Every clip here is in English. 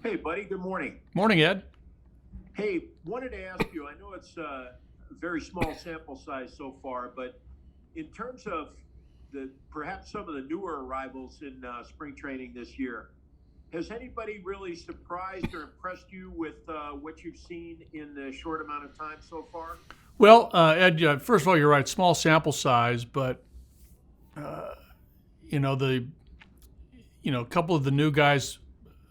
Hey, buddy, good morning. Morning, Ed. Hey, wanted to ask you, I know it's a very small sample size so far, but in terms of the perhaps some of the newer arrivals in spring training this year, has anybody really surprised or impressed you with what you've seen in the short amount of time so far? Well, Ed, first of all, you're right. Small sample size, but you know the a couple of the new guys,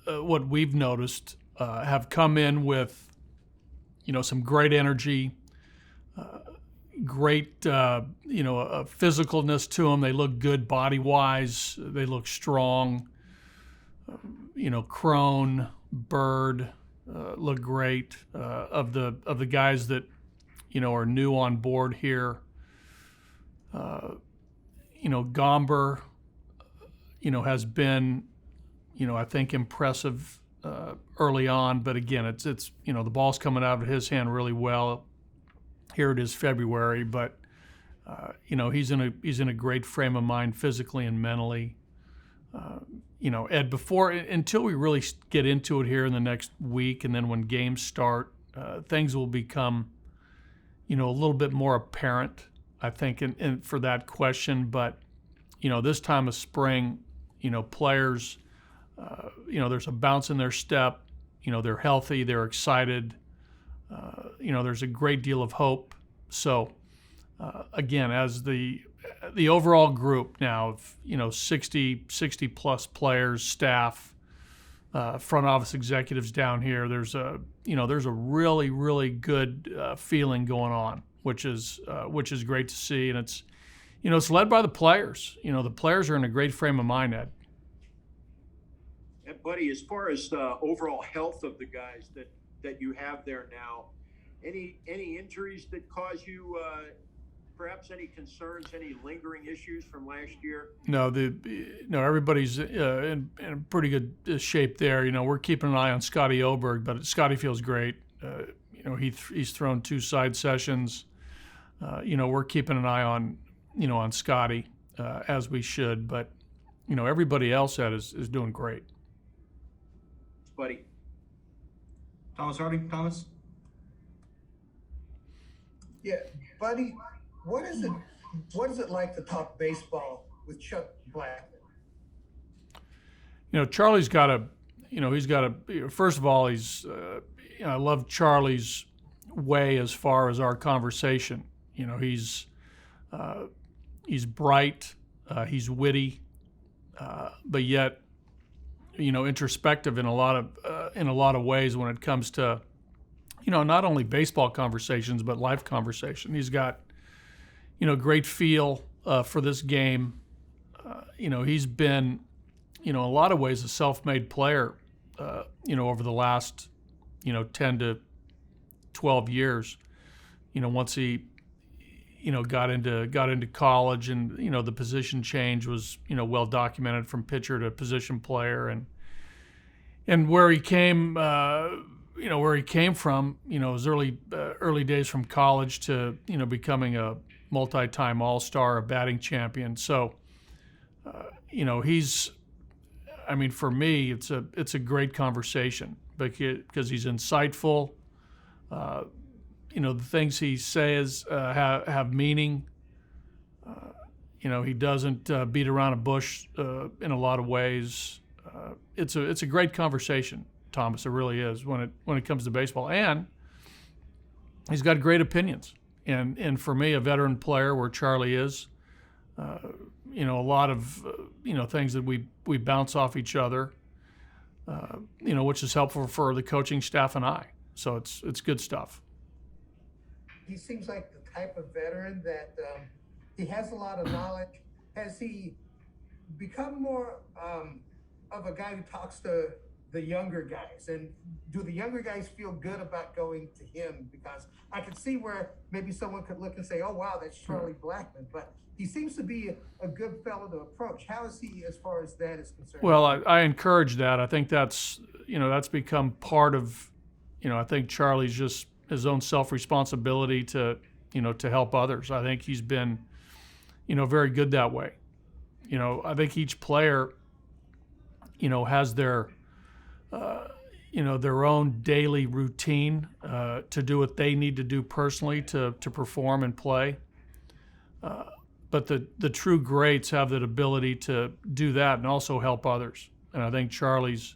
what we've noticed, have come in with some great energy, great a physicalness to them. They look good body wise. They look strong. Crone, Bird look great. Of the guys that are new on board here. Gomber, has been, I think impressive early on, but again, it's the ball's coming out of his hand really well. Here it is February, but he's in a great frame of mind physically and mentally. Ed, before until we really get into it here in the next week, and then when games start, things will become a little bit more apparent, I think, for that question. But this time of spring, players, there's a bounce in their step. They're healthy, they're excited. There's a great deal of hope. So again, as the overall group now of 60 plus players, staff, front office executives down here, there's a really good feeling going on, which is great to see, and it's led by the players. The players are in a great frame of mind, Ed. And buddy, as far as overall health of the guys that you have there now, any injuries that cause you perhaps any concerns, any lingering issues from last year? No, everybody's in pretty good shape there. We're keeping an eye on Scotty Oberg, but Scotty feels great. He's thrown 2 side sessions. We're keeping an eye on Scotty, as we should, but everybody else is doing great. Buddy. Thomas Harding, Thomas. Yeah, buddy, what is it? What is it like to talk baseball with Chuck Blackman? Charlie's got first of all, I love Charlie's way as far as our conversation. He's bright, he's witty, but yet, introspective in a lot of ways when it comes to, not only baseball conversations but life conversation. He's got, great feel for this game. He's been, in a lot of ways, a self-made player, over the last, 10 to 12 years. Once he, got into college, and the position change was well documented from pitcher to position player, and where he came, where he came from, his early days from college to becoming a multi-time All-Star, a batting champion. So, he's, for me, it's a great conversation because he's insightful. The things he says have meaning. He doesn't beat around a bush in a lot of ways. It's a great conversation, Thomas. It really is when it comes to baseball, and he's got great opinions. And for me, a veteran player where Charlie is, a lot of things that we bounce off each other, which is helpful for the coaching staff and I. So it's good stuff. He seems like the type of veteran that he has a lot of knowledge. Has he become more of a guy who talks to the younger guys? And do the younger guys feel good about going to him? Because I could see where maybe someone could look and say, oh, wow, that's Charlie Blackman. But he seems to be a good fellow to approach. How is he as far as that is concerned? Well, I encourage that. I think that's become part of, I think Charlie's just his own self-responsibility to help others. I think he's been, very good that way. I think each player, has their, their own daily routine to do what they need to do personally to perform and play. But the true greats have that ability to do that and also help others. And I think Charlie's,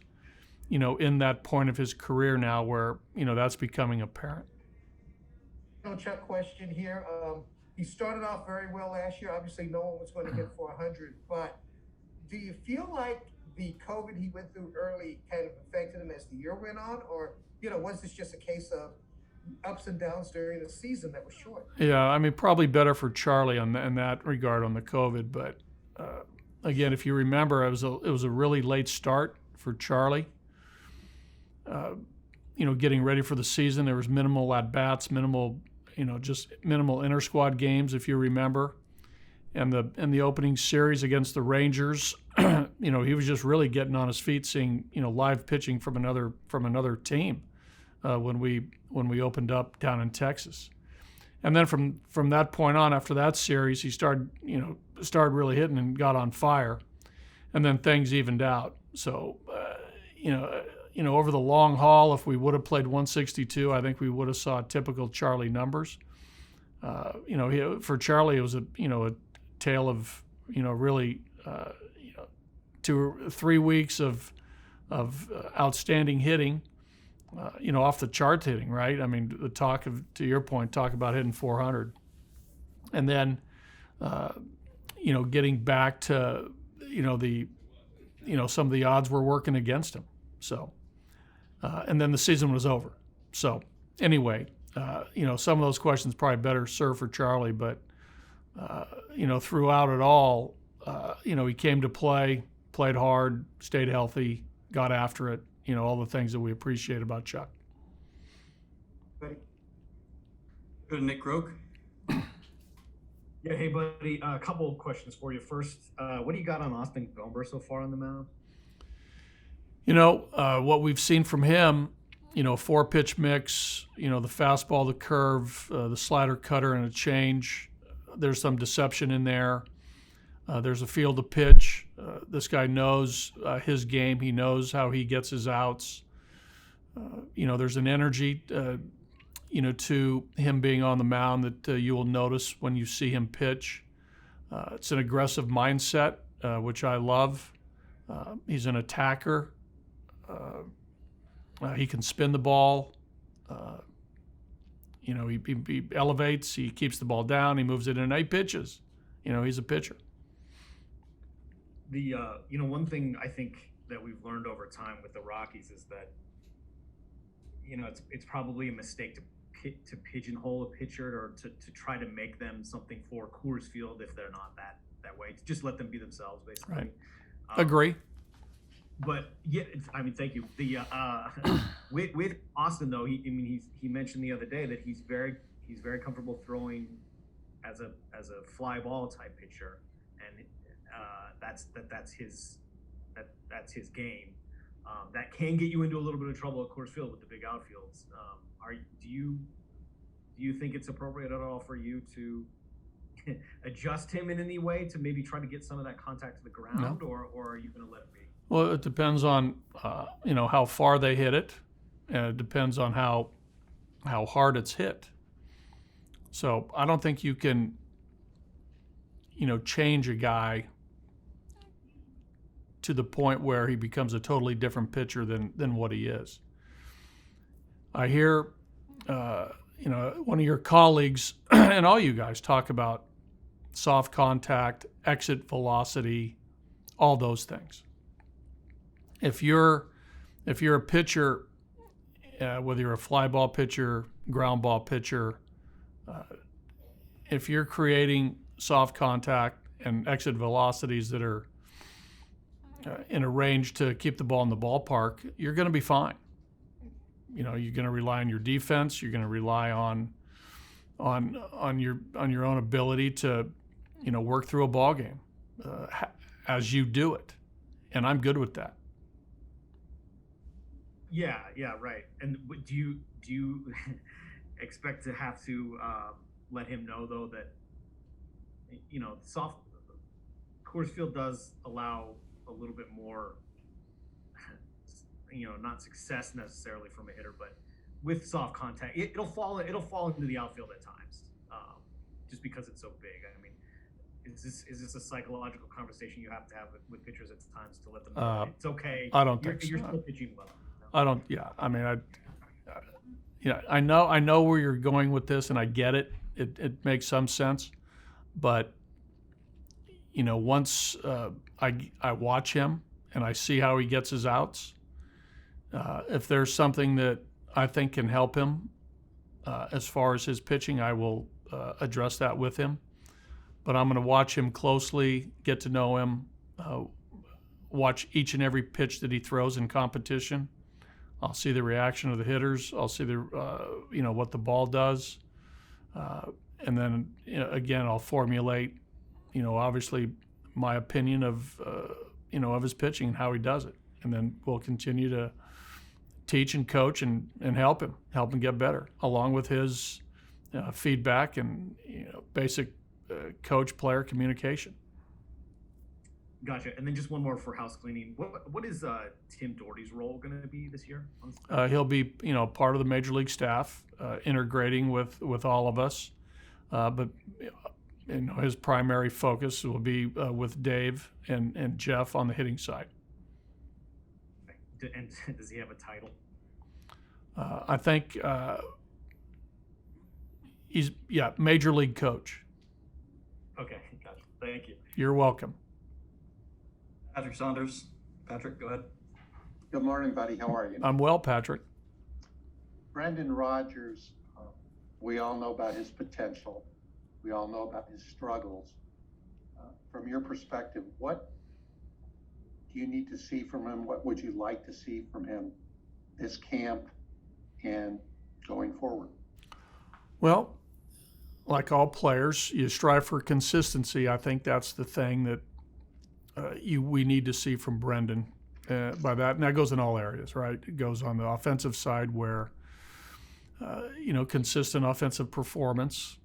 in that point of his career now where, that's becoming apparent. Chuck, question here. He started off very well last year. Obviously, no one was going to hit 400, but do you feel like the COVID he went through early kind of affected him as the year went on, or was this just a case of ups and downs during the season that was short? Yeah, I mean, probably better for Charlie in that regard on the COVID. But again, if you remember, it was a really late start for Charlie. Getting ready for the season, there was minimal at bats, just minimal inter squad games, if you remember. And the opening series against the Rangers, he was just really getting on his feet, seeing live pitching from another team when we opened up down in Texas. And then from that point on, after that series, he started really hitting and got on fire, and then things evened out. So over the long haul, if we would have played 162, I think we would have saw typical Charlie numbers. For Charlie, it was a tale of really 2 or 3 weeks of outstanding hitting, off the charts hitting, right? I mean, to your point, talk about hitting 400, and then getting back to some of the odds were working against him. So and then the season was over. So anyway, some of those questions probably better served for Charlie, but throughout it all, he came to play, played hard, stayed healthy, got after it, all the things that we appreciate about Chuck. Go to Nick Groke. Yeah, hey buddy, a couple of questions for you. First, what do you got on Austin Gomber so far on the mound? What we've seen from him, 4-pitch mix, the fastball, the curve, the slider, cutter, and a change. There's some deception in there. There's a feel to pitch. This guy knows his game. He knows how he gets his outs. There's an energy, to him being on the mound that you will notice when you see him pitch. It's an aggressive mindset, which I love. He's an attacker. He can spin the ball. He elevates. He keeps the ball down. He moves it in 8 pitches. He's a pitcher. The one thing I think that we've learned over time with the Rockies is that it's probably a mistake to pigeonhole a pitcher or to try to make them something for Coors Field if they're not that way. To just let them be themselves, basically. Right. Agree. But yeah, I mean, thank you. The with Austin though, he mentioned the other day that he's very comfortable throwing as a fly ball type pitcher, and that's his game. That can get you into a little bit of trouble at Coors Field with the big outfields. Do you think it's appropriate at all for you to adjust him in any way to maybe try to get some of that contact to the ground, No. or are you going to let it be? Well, it depends on how far they hit it, and it depends on how hard it's hit. So I don't think you can change a guy to the point where he becomes a totally different pitcher than what he is. I hear one of your colleagues and all you guys talk about soft contact, exit velocity, all those things. If you're a pitcher, whether you're a fly ball pitcher, ground ball pitcher, if you're creating soft contact and exit velocities that are in a range to keep the ball in the ballpark, you're going to be fine. You're going to rely on your defense. You're going to rely on your own ability to work through a ball game as you do it, and I'm good with that. Yeah, right. And do you expect to have to let him know though that Coors Field does allow a little bit more not success necessarily from a hitter, but with soft contact, it'll fall into the outfield at times, just because it's so big. I mean, is this a psychological conversation you have to have with pitchers at times to let them know it's okay? I don't you're, think so. you're still pitching well. I don't. Yeah. I mean, I know where you're going with this, and I get it. It makes some sense, but once I watch him and I see how he gets his outs, if there's something that I think can help him as far as his pitching, I will address that with him. But I'm going to watch him closely, get to know him, watch each and every pitch that he throws in competition. I'll see the reaction of the hitters. I'll see what the ball does, and then again I'll formulate, obviously my opinion of of his pitching and how he does it, and then we'll continue to teach and coach and help him get better, along with his feedback and basic coach-player communication. Gotcha. And then just one more for house cleaning. What is Tim Doherty's role going to be this year? He'll be part of the major league staff, integrating with all of us, but his primary focus will be with Dave and Jeff on the hitting side. And does he have a title? I think he's major league coach. Okay, gotcha. Thank you. You're welcome. Patrick Saunders. Patrick, go ahead. Good morning, buddy. How are you? I'm well, Patrick. Brendan Rodgers, we all know about his potential. We all know about his struggles. From your perspective, what do you need to see from him? What would you like to see from him this camp and going forward? Well, like all players, you strive for consistency. I think that's the thing that we need to see from Brendan. By that, and that goes in all areas, right? It goes on the offensive side where, consistent offensive performance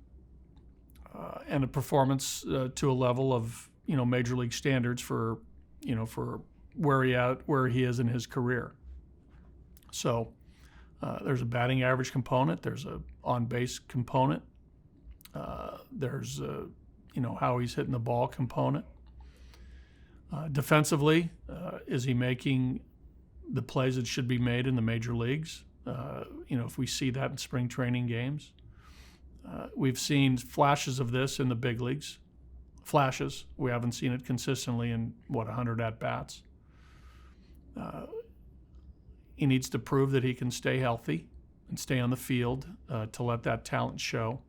and a performance to a level of, major league standards for where he is in his career. So there's a batting average component. There's a on-base component. There's how he's hitting the ball component. Defensively, is he making the plays that should be made in the major leagues? If we see that in spring training games. We've seen flashes of this in the big leagues. Flashes. We haven't seen it consistently in, 100 at-bats. He needs to prove that he can stay healthy and stay on the field to let that talent show.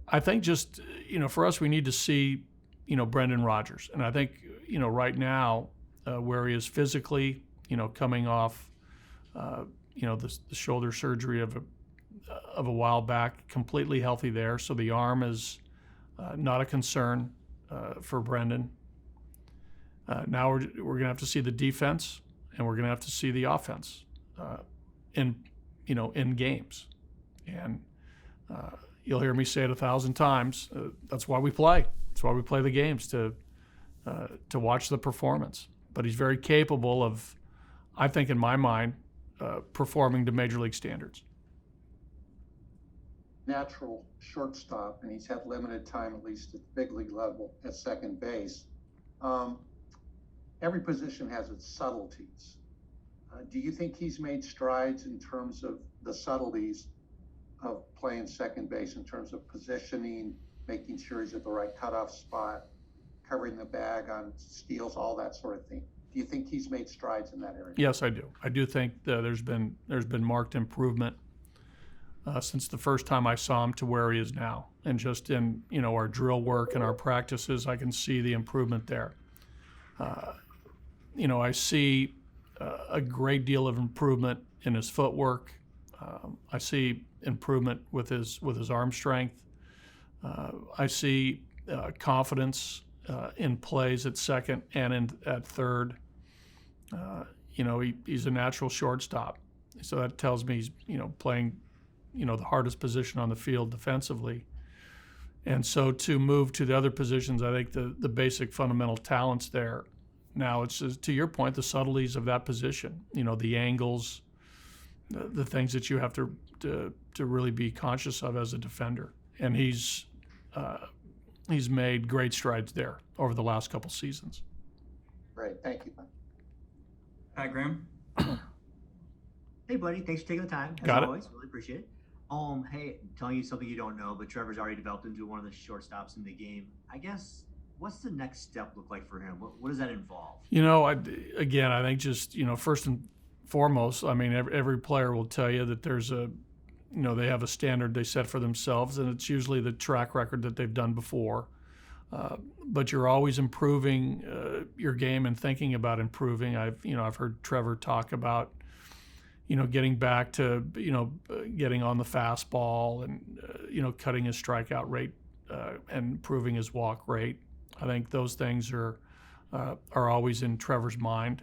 I think just, for us, we need to see Brendan Rodgers. And I think, right now, where he is physically, coming off, the shoulder surgery of a while back, completely healthy there. So the arm is not a concern for Brendan. Now we're going to have to see the defense, and we're going to have to see the offense in games. And you'll hear me say it 1,000 times. That's why we play. That's why we play the games, to watch the performance. But he's very capable of, I think in my mind, performing to major league standards. Natural shortstop, and he's had limited time, at least at the big league level, at second base. Every position has its subtleties. Do you think he's made strides in terms of the subtleties of playing second base, in terms of positioning, making sure he's at the right cutoff spot, covering the bag on steals, all that sort of thing? Do you think he's made strides in that area? Yes, I do. I do think there's been marked improvement since the first time I saw him to where he is now. And just in our drill work and our practices, I can see the improvement there. I see a great deal of improvement in his footwork. I see improvement with his arm strength. I see confidence in plays at second and at third. He's a natural shortstop, so that tells me he's playing the hardest position on the field defensively. And so to move to the other positions, I think the basic fundamental talents there Now it's just, to your point, the subtleties of that position. The angles, the things that you have to really be conscious of as a defender. And he's made great strides there over the last couple seasons. Great, thank you. Pat Graham. Hey, buddy. Thanks for taking the time. As Got it. always, really appreciate it. Hey, telling you something you don't know, but Trevor's already developed into one of the shortstops in the game. I guess, what's the next step look like for him? What does that involve? I think just, first and foremost, I mean, every player will tell you that there's they have a standard they set for themselves, and it's usually the track record that they've done before. But you're always improving your game and thinking about improving. I've heard Trevor talk about, getting back to, getting on the fastball and, cutting his strikeout rate and improving his walk rate. I think those things are always in Trevor's mind.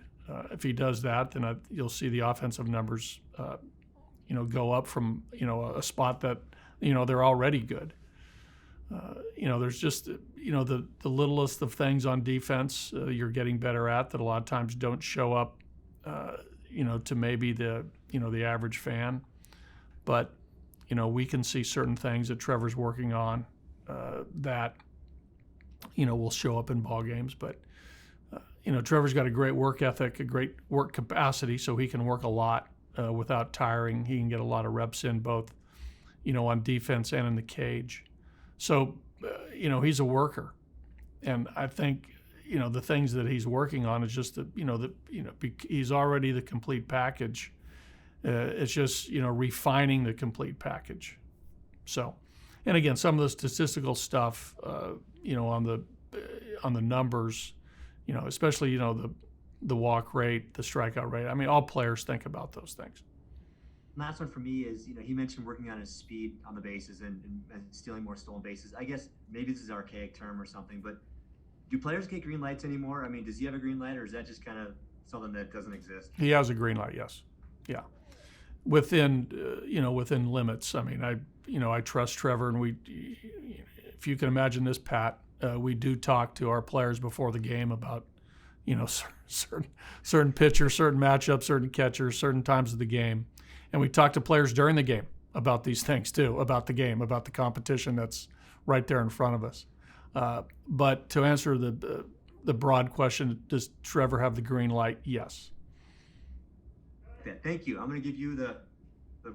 If he does that, then you'll see the offensive numbers, go up from, a spot that, they're already good. There's just, the littlest of things on defense you're getting better at that a lot of times don't show up, to maybe the average fan. But, we can see certain things that Trevor's working on that, will show up in ball games. But, Trevor's got a great work ethic, a great work capacity, so he can work a lot without tiring. He can get a lot of reps in both, on defense and in the cage. So, he's a worker. And I think, the things that he's working on is just that, he's already the complete package. It's just, refining the complete package. So, and again, some of the statistical stuff, on the numbers, especially, the walk rate, the strikeout rate. I mean, all players think about those things. Last one for me is, he mentioned working on his speed on the bases and stealing more stolen bases. I guess maybe this is an archaic term or something, but do players get green lights anymore? I mean, does he have a green light, or is that just kind of something that doesn't exist? He has a green light, yes. Yeah. Within limits. I mean, I trust Trevor, and if you can imagine this, Pat, we do talk to our players before the game about, certain pitchers, certain matchups, certain catchers, certain times of the game. And we talk to players during the game about these things too, about the game, about the competition that's right there in front of us. But to answer the broad question, does Trevor have the green light? Yes. Okay, thank you. I'm going to give you the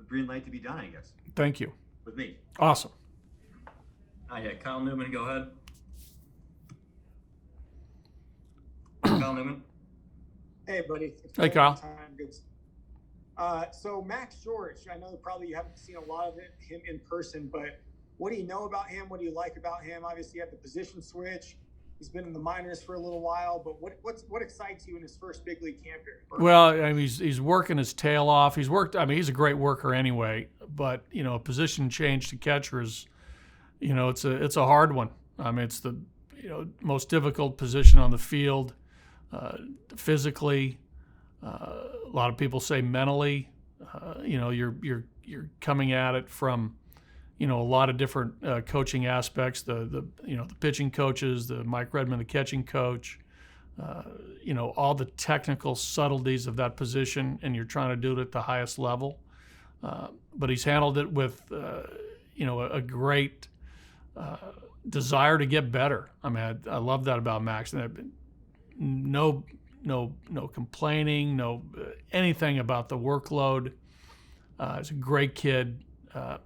green light to be done, I guess, Thank you. with me. Awesome. Yeah, Kyle Newman, go ahead. Kyle Newman. Hey, buddy. Hey, Kyle. Good. So Max George, I know probably you haven't seen a lot of him in person, but what do you know about him? What do you like about him? Obviously, you have the position switch. He's been in the minors for a little while, but what excites you in his first big league camp here? Well, I mean, he's working his tail off. He's a great worker anyway, but, a position change to catcher is, it's a hard one. I mean, it's the, most difficult position on the field, physically. A lot of people say mentally, you're coming at it from, a lot of different coaching aspects. The pitching coaches, the Mike Redmond, the catching coach, all the technical subtleties of that position, and you're trying to do it at the highest level. But he's handled it with, a great desire to get better. I mean, I love that about Max. And no complaining, no anything about the workload. He's a great kid,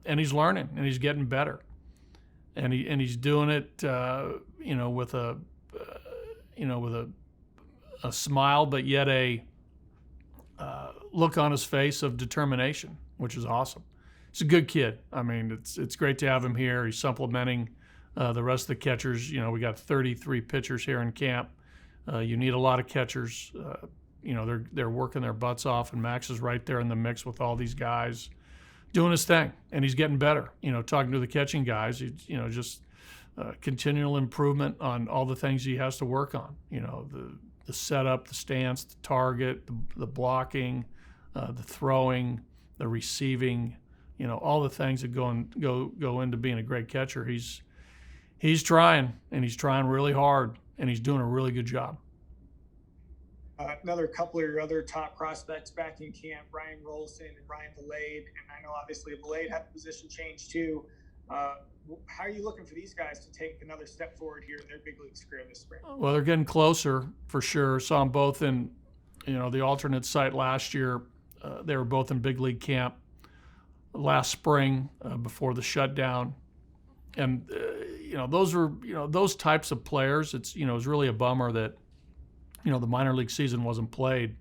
and he's learning and he's getting better, and he's doing it, with a smile, but yet a look on his face of determination, which is awesome. He's a good kid. I mean, it's great to have him here. He's supplementing the rest of the catchers. We got 33 pitchers here in camp. You need a lot of catchers. They're working their butts off, and Max is right there in the mix with all these guys doing his thing, and he's getting better. Talking to the catching guys, just continual improvement on all the things he has to work on. The setup, the stance, the target, the blocking, the throwing, the receiving. All the things that go into being a great catcher. He's trying, and he's trying really hard, and he's doing a really good job. another couple of your other top prospects back in camp, Ryan Rolson and Ryan Valade. And I know obviously Valade had a position change too. How are you looking for these guys to take another step forward here in their big leagues career this spring? Well, they're getting closer for sure. Saw them both in, the alternate site last year. They were both in big league camp last spring before the shutdown. And, those were, those types of players. It's, it's really a bummer that, the minor league season wasn't played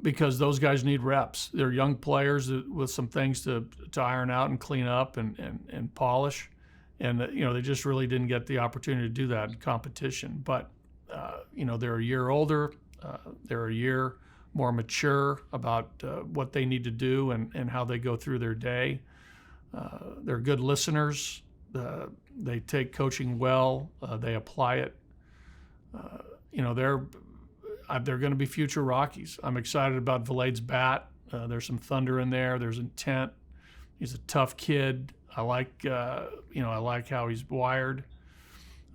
because those guys need reps. They're young players with some things to iron out and clean up and polish. And, they just really didn't get the opportunity to do that in competition. But, they're a year older. They're a year more mature about what they need to do and how they go through their day. They're good listeners. They take coaching well. They apply it. They're going to be future Rockies. I'm excited about Valade's bat. There's some thunder in there. There's intent. He's a tough kid. I like how he's wired.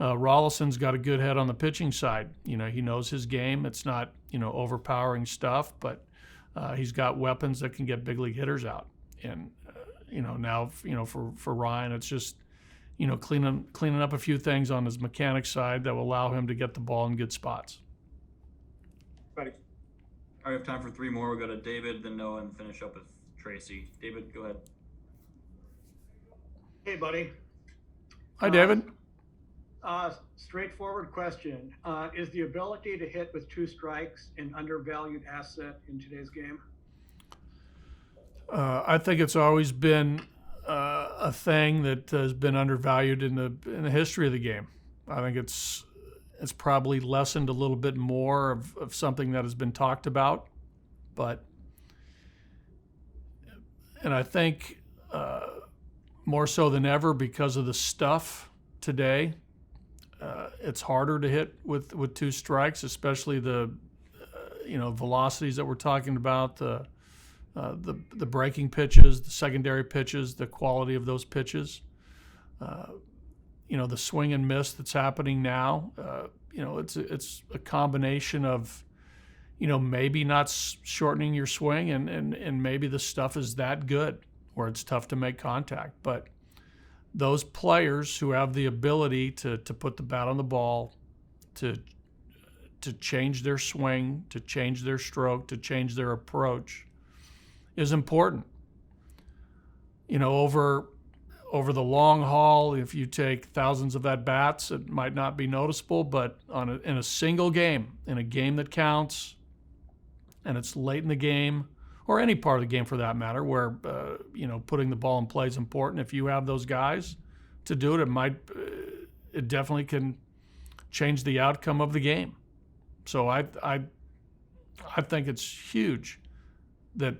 Rollison's got a good head on the pitching side. He knows his game. It's not, overpowering stuff, but he's got weapons that can get big league hitters out. And, now, for Ryan, it's just, cleaning up a few things on his mechanic side that will allow him to get the ball in good spots. Buddy. All right, we have time for 3 more. We'll go to David, then Noah, and finish up with Tracy. David, go ahead. Hey, buddy. Hi, David. Straightforward question. Is the ability to hit with 2 strikes an undervalued asset in today's game? I think it's always been a thing that has been undervalued in the history of the game. I think it's probably lessened a little bit more of something that has been talked about, and I think more so than ever because of the stuff today. It's harder to hit with 2 strikes, especially the velocities that we're talking about, the breaking pitches, the secondary pitches, the quality of those pitches. The swing and miss that's happening now. It's a combination of, maybe not shortening your swing and maybe the stuff is that good where it's tough to make contact. But those players who have the ability to put the bat on the ball, to change their swing, to change their stroke, to change their approach is important. Over the long haul, if you take thousands of at-bats, it might not be noticeable, but in a single game, in a game that counts, and it's late in the game, or any part of the game for that matter, where putting the ball in play is important. If you have those guys to do it, it definitely can change the outcome of the game. So I think it's huge that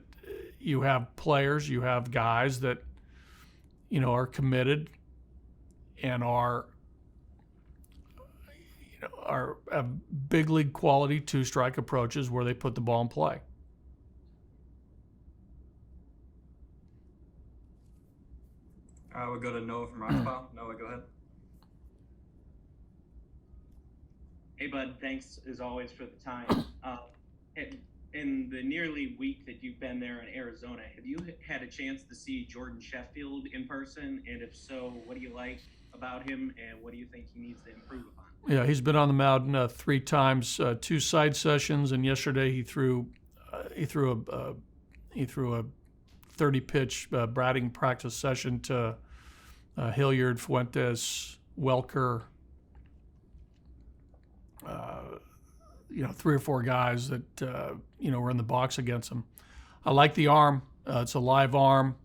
you have players, you have guys that are committed and are have big league quality 2-strike approaches where they put the ball in play. We'll go to Noah from Rockpile. Noah, go ahead. Hey, bud. Thanks, as always, for the time. In the nearly week that you've been there in Arizona, have you had a chance to see Jordan Sheffield in person? And if so, what do you like about him, and what do you think he needs to improve upon? Yeah, he's been on the mound 3 times, 2 side sessions, and yesterday he threw a 30-pitch batting practice session to Hilliard, Fuentes, Welker, 3 or 4 guys that were in the box against him. I like the arm. It's a live arm.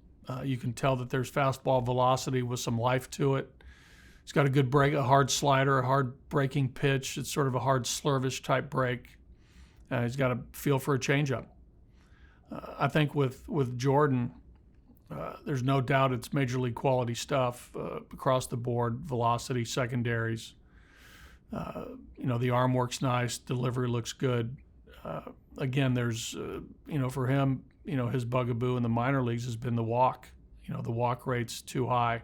You can tell that there's fastball velocity with some life to it. He's got a good break, a hard slider, a hard breaking pitch. It's sort of a hard slurvish type break. He's got a feel for a changeup. I think with Jordan, there's no doubt it's major league quality stuff across the board, velocity, secondaries. The arm works nice, delivery looks good. Again, there's, for him, his bugaboo in the minor leagues has been the walk. The walk rate's too high,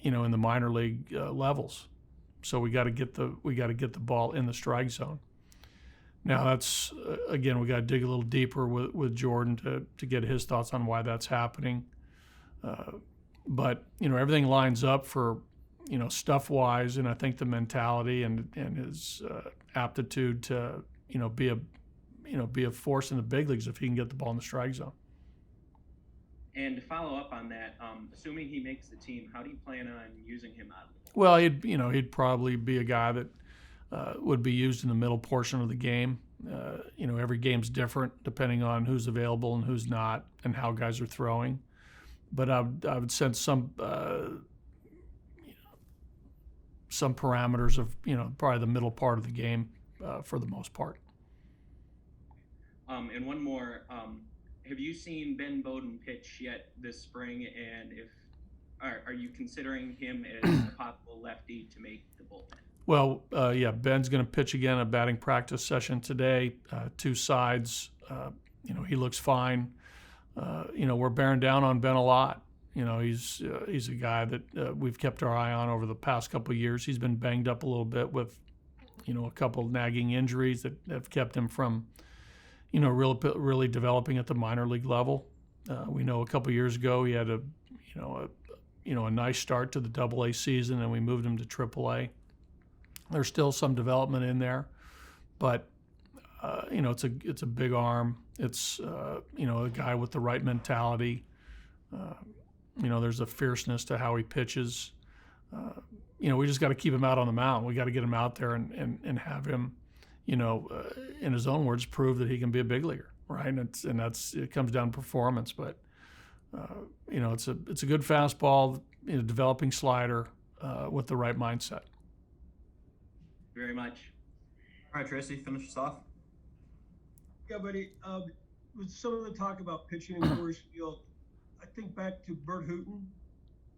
in the minor league levels. So we got to get the ball in the strike zone. Now that's again, we got to dig a little deeper with Jordan to get his thoughts on why that's happening. But everything lines up for stuff wise, and I think the mentality and his aptitude to be a force in the big leagues if he can get the ball in the strike zone. And to follow up on that, assuming he makes the team, how do you plan on using him out of the bullpen? Well, he'd probably be a guy that would be used in the middle portion of the game. Every game's different depending on who's available and who's not, and how guys are throwing. But I would sense some parameters of probably the middle part of the game for the most part. And one more, have you seen Ben Bowden pitch yet this spring? And are you considering him as a possible lefty to make the bullpen? Well, yeah, Ben's going to pitch again a batting practice session today, 2 sides. He looks fine. We're bearing down on Ben a lot. He's a guy that we've kept our eye on over the past couple of years. He's been banged up a little bit with, a couple of nagging injuries that have kept him from, really developing at the minor league level. We know a couple of years ago he had a nice start to the AA season, and we moved him to AAA. There's still some development in there, but it's a big arm. It's a guy with the right mentality. There's a fierceness to how he pitches. We just got to keep him out on the mound. We got to get him out there and have him, in his own words, prove that he can be a big leaguer, right? And it comes down to performance. But it's a good fastball, developing slider with the right mindset. Very much. All right, Tracy, finish us off. Yeah, buddy. With some of the talk about pitching in Coors Field, I think back to Bert Hooton,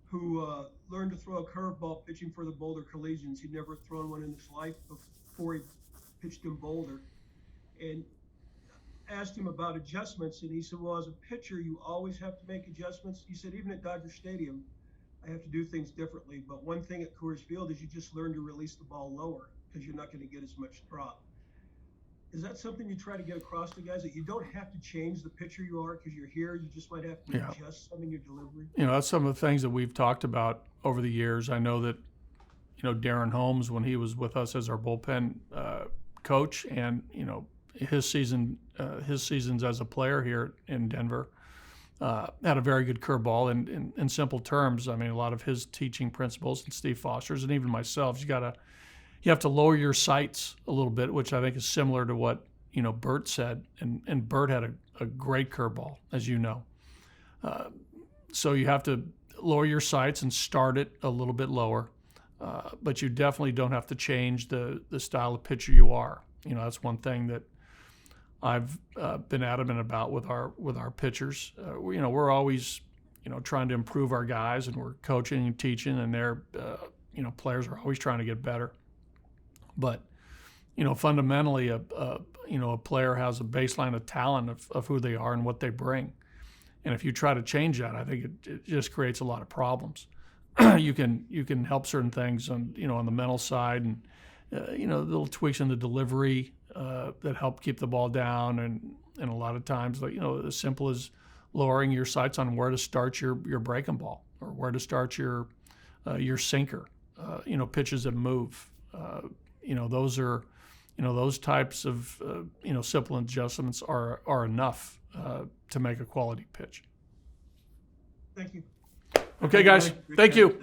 who learned to throw a curveball pitching for the Boulder Collegians. He'd never thrown one in his life before he pitched in Boulder. And asked him about adjustments, and he said, well, as a pitcher, you always have to make adjustments. He said, even at Dodger Stadium, I have to do things differently. But one thing at Coors Field is you just learn to release the ball lower because you're not going to get as much drop. Is that something you try to get across to guys, that you don't have to change the pitcher you are because you're here? You just might have to adjust some in your delivery? That's some of the things that we've talked about over the years. I know that, Darren Holmes, when he was with us as our bullpen coach, and, his seasons as a player here in Denver, had a very good curveball. And in simple terms, I mean, a lot of his teaching principles, and Steve Foster's, and even myself, you have to lower your sights a little bit, which I think is similar to what Bert said. And Bert had a great curveball, as you know. So you have to lower your sights and start it a little bit lower, but you definitely don't have to change the style of pitcher you are. That's one thing that I've been adamant about with our pitchers. We're always trying to improve our guys, and we're coaching and teaching, and their players are always trying to get better. But fundamentally, a player has a baseline of talent of who they are and what they bring. And if you try to change that, I think it just creates a lot of problems. You can help certain things on the mental side, and little tweaks in the delivery that help keep the ball down, and a lot of times, as simple as lowering your sights on where to start your breaking ball, or where to start your sinker, pitches that move. Those are, those types of simple adjustments are enough to make a quality pitch. Thank you. Okay, guys. Thank you.